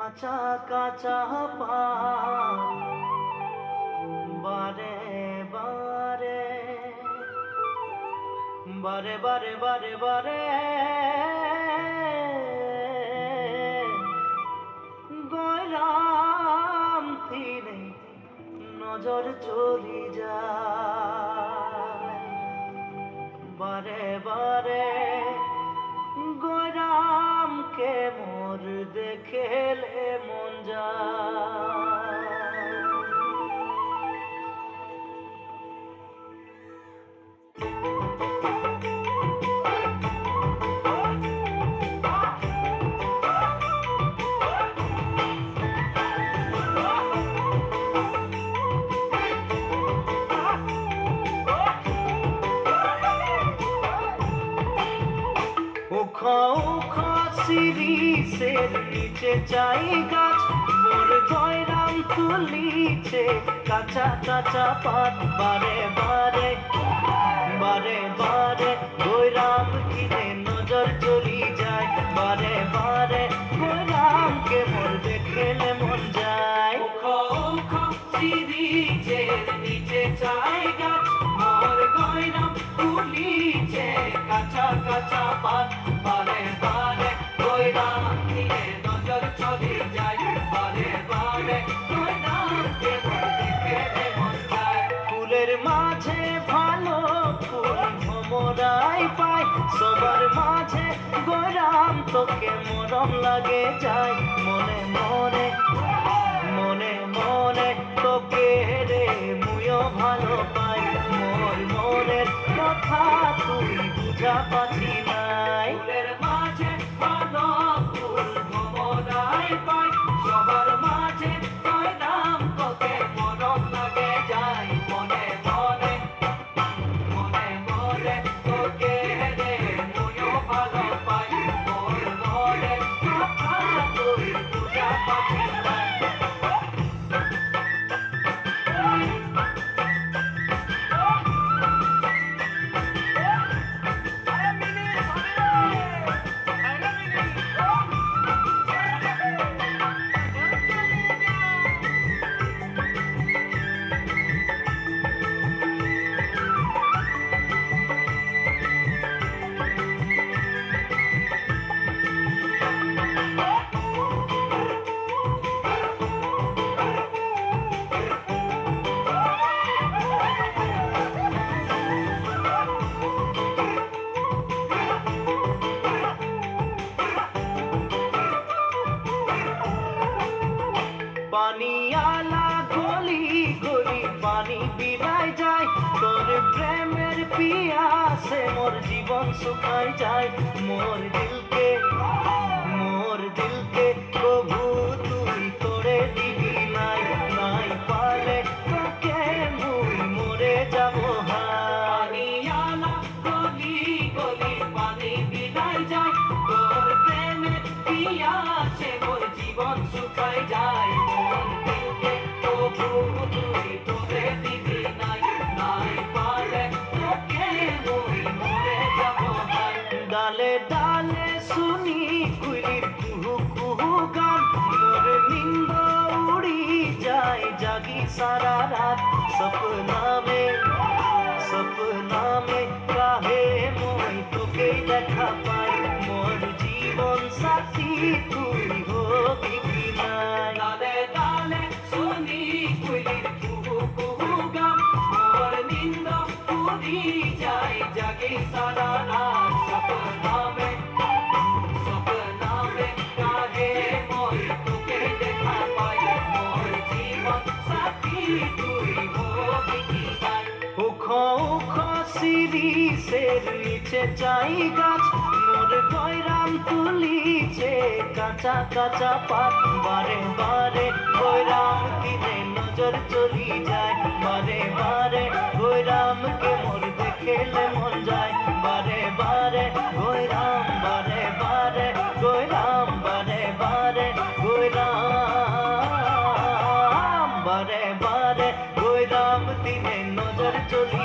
কাঁচা কাঁচা পাত বারে বারে বারে বারে বারে বারে গয়রাম থিরে নজর চলি যায় বারে বারে গয়রামকে মোর দেখেলে মন যায়। সিঁড়ি সে নিচে চাই গাছ মোর গয়রাম তুলিছে কাঁচা কাঁচা পাত বারে বারে বারে বারে গয়রাম কিনে নজর চলি যায় বারে বারে গয়রামকে মোর দেখেলে মন যায়। সিঁড়ি সে নিচে চাই গাছ মোর গয়রাম তুলিছে কাঁচা কাঁচা পাত বারে বারে গয়রাম কিনে নজর চলি যায় বারে বারে গয়রামকে মোর দেখেলে মন যায়। ফুলের মাঝে ভালো ফুল ভমরাই পায় সবার মাঝে গয়রাম তোকে মরম লাগে যায় মনে মনে মনে মনে তোকে রে মুইও ভালো পাই মোর মনের কথা তুই বুঝা পাচ্ছি নাই। ফুলের মাঝে ভালো ফুল ভমরাই পাই সবার মাঝে গয়রাম তোকে মরম লাগে যায় মনে মনে মনে মনে তোকে রে মুইও ভালো পাই মোর মনের কথা তুই বুঝা পাচ্ছি নাই। পানিয়ালা গলি গলি পানি বিলায় যায় তোর প্রেমের পিয়াসে মোর জীবন শুকাই যায় মোর দিলকে প্রভু তুই তোরে দিবি নাই নাই পালে তোকে মুই মরে যাব পানিয়ালা গলি গলি পানি বিলায় যায় তোর প্রেমের পিয়াসে মোর জীবন শুকাই যায় ডালে ডালে শুনি কুইলির কুহু কুহু গান মোর নিন্দ উড়ি যায় জাগি সারা রাত সপনা মে কাহে মই তোকে দেখা পাই মোর জীবন সাথী তুই হবি কি নাই। ডালে ডালে শুনি কুইলির কুহু কুহু গান মোর নিন্দ উড়ি যায় জাগি সারা রাত सपना में काहे मोर तुके देखा पाई मोर जीवन साथी तुई होबी की नाई। उखो उखो सिरी से नीचे चाई गाछ मोर गयराम तुलिছে কাঁচা কাঁচা পাত বারে বারে গয়রাম কিনে নজর চলি যায় বারে বারে গয়রামকে মোর দেখেলে মন যায় বারে বারে গয়রাম বারে বারে গয়রাম বারে বারে গয়রাম বারে বারে গয়রাম দিনে নজর চলি